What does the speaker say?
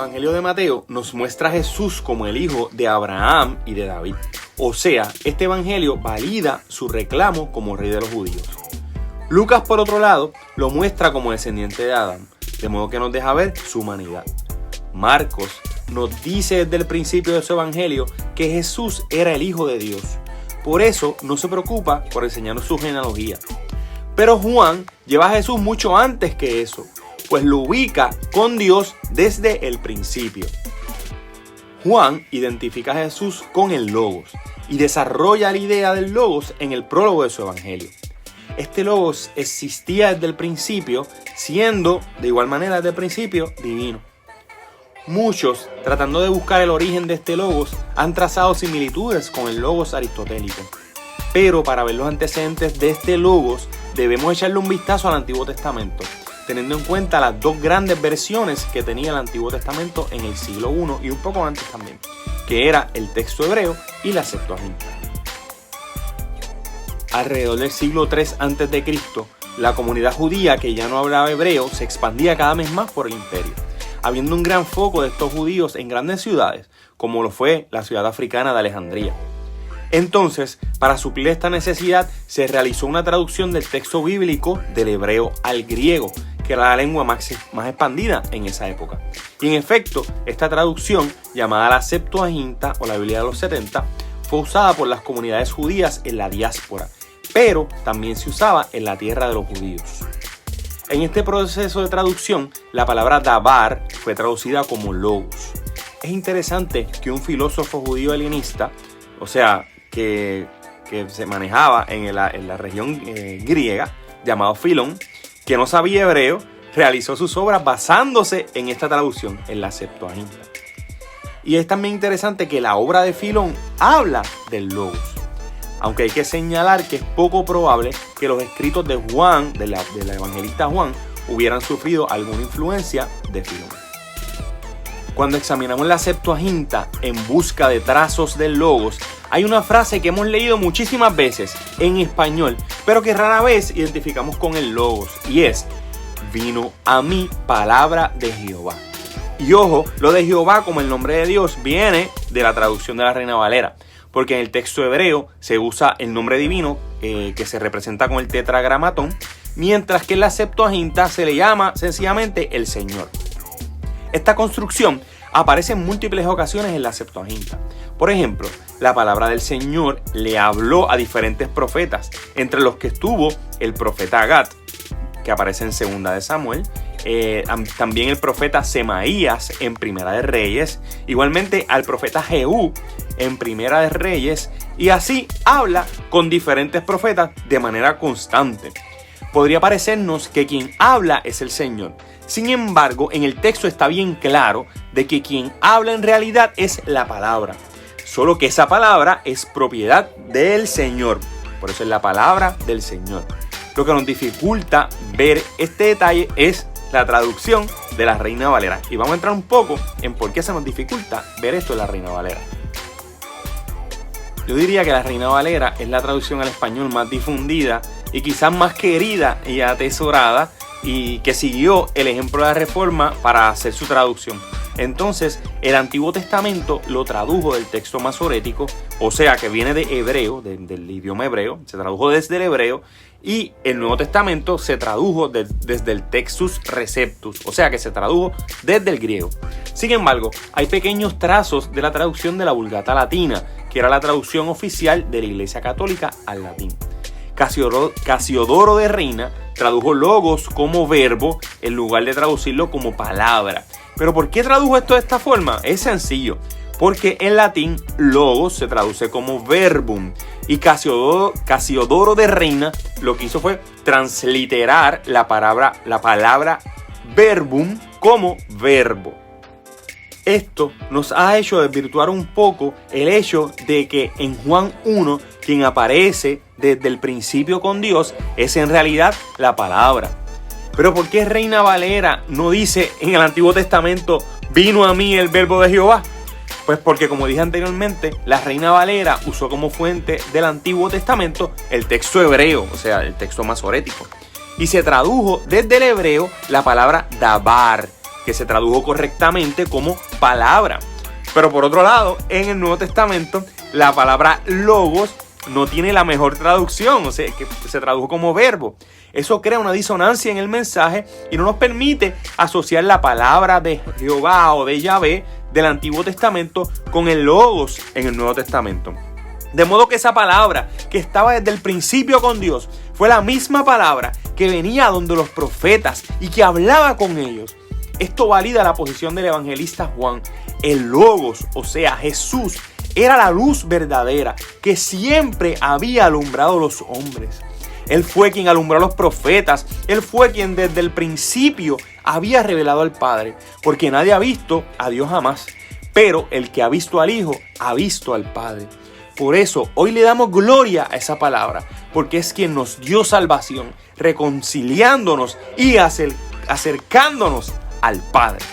Evangelio de Mateo nos muestra a Jesús como el hijo de Abraham y de David. O sea, este evangelio valida su reclamo como rey de los judíos. Lucas, por otro lado, lo muestra como descendiente de Adán, de modo que nos deja ver su humanidad. Marcos nos dice desde el principio de su evangelio que Jesús era el hijo de Dios. Por eso no se preocupa por enseñarnos su genealogía. Pero Juan lleva a Jesús mucho antes que eso, pues lo ubica con Dios desde el principio. Juan identifica a Jesús con el Logos y desarrolla la idea del Logos en el prólogo de su evangelio. Este Logos existía desde el principio, siendo de igual manera desde el principio divino. Muchos, tratando de buscar el origen de este Logos, han trazado similitudes con el Logos aristotélico. Pero para ver los antecedentes de este Logos, debemos echarle un vistazo al Antiguo Testamento, teniendo en cuenta las dos grandes versiones que tenía el Antiguo Testamento en el siglo I y un poco antes también, que era el texto hebreo y la Septuaginta. Alrededor del siglo III a.C., la comunidad judía que ya no hablaba hebreo se expandía cada vez más por el imperio, habiendo un gran foco de estos judíos en grandes ciudades, como lo fue la ciudad africana de Alejandría. Entonces, para suplir esta necesidad, se realizó una traducción del texto bíblico del hebreo al griego, que era la lengua más expandida en esa época. Y en efecto, esta traducción, llamada la Septuaginta o la Biblia de los 70, fue usada por las comunidades judías en la diáspora, pero también se usaba en la tierra de los judíos. En este proceso de traducción, la palabra dabar fue traducida como logos. Es interesante que un filósofo judío helenista, o sea, que se manejaba en la región griega, llamado Filón, que no sabía hebreo, realizó sus obras basándose en esta traducción, en la Septuaginta. Y es también interesante que la obra de Filón habla del Logos, aunque hay que señalar que es poco probable que los escritos de Juan, del evangelista Juan, hubieran sufrido alguna influencia de Filón. Cuando examinamos la Septuaginta en busca de trazos del Logos, hay una frase que hemos leído muchísimas veces en español, pero que rara vez identificamos con el Logos, y es: vino a mí palabra de Jehová. Y ojo, lo de Jehová como el nombre de Dios viene de la traducción de la Reina Valera, porque en el texto hebreo se usa el nombre divino que se representa con el tetragramatón, mientras que en la Septuaginta se le llama sencillamente el Señor. Esta construcción aparece en múltiples ocasiones en la Septuaginta. Por ejemplo, la palabra del Señor le habló a diferentes profetas, entre los que estuvo el profeta Gad, que aparece en Segunda de Samuel, también el profeta Semaías en Primera de Reyes, igualmente al profeta Jehú en Primera de Reyes, y así habla con diferentes profetas de manera constante. Podría parecernos que quien habla es el Señor. Sin embargo, en el texto está bien claro de que quien habla en realidad es la palabra. Solo que esa palabra es propiedad del Señor. Por eso es la palabra del Señor. Lo que nos dificulta ver este detalle es la traducción de la Reina Valera. Y vamos a entrar un poco en por qué se nos dificulta ver esto en la Reina Valera. Yo diría que la Reina Valera es la traducción al español más difundida y quizás más querida y atesorada, y que siguió el ejemplo de la Reforma para hacer su traducción. Entonces, el Antiguo Testamento lo tradujo del texto masorético, o sea que viene de hebreo, del idioma hebreo, se tradujo desde el hebreo, y el Nuevo Testamento se tradujo desde el Textus Receptus, o sea que se tradujo desde el griego. Sin embargo, hay pequeños trazos de la traducción de la Vulgata Latina, que era la traducción oficial de la Iglesia Católica al latín. Casiodoro de Reina tradujo logos como verbo en lugar de traducirlo como palabra. ¿Pero por qué tradujo esto de esta forma? Es sencillo, porque en latín logos se traduce como verbum, y Casiodoro de Reina lo que hizo fue transliterar la palabra verbum como verbo. Esto nos ha hecho desvirtuar un poco el hecho de que en Juan 1, quien aparece desde el principio con Dios es en realidad la palabra. Pero ¿por qué Reina Valera no dice en el Antiguo Testamento vino a mí el verbo de Jehová? Pues porque, como dije anteriormente, la Reina Valera usó como fuente del Antiguo Testamento el texto hebreo, o sea, el texto masorético, y se tradujo desde el hebreo la palabra dabar, que se tradujo correctamente como palabra. Pero por otro lado, en el Nuevo Testamento, la palabra logos no tiene la mejor traducción, o sea, que se tradujo como verbo. Eso crea una disonancia en el mensaje y no nos permite asociar la palabra de Jehová o de Yahvé del Antiguo Testamento con el logos en el Nuevo Testamento. De modo que esa palabra que estaba desde el principio con Dios fue la misma palabra que venía donde los profetas y que hablaba con ellos. Esto valida la posición del evangelista Juan. El logos, o sea, Jesús, era la luz verdadera que siempre había alumbrado a los hombres. Él fue quien alumbró a los profetas. Él fue quien desde el principio había revelado al Padre. Porque nadie ha visto a Dios jamás. Pero el que ha visto al Hijo, ha visto al Padre. Por eso hoy le damos gloria a esa palabra. Porque es quien nos dio salvación, reconciliándonos y acercándonos al Padre.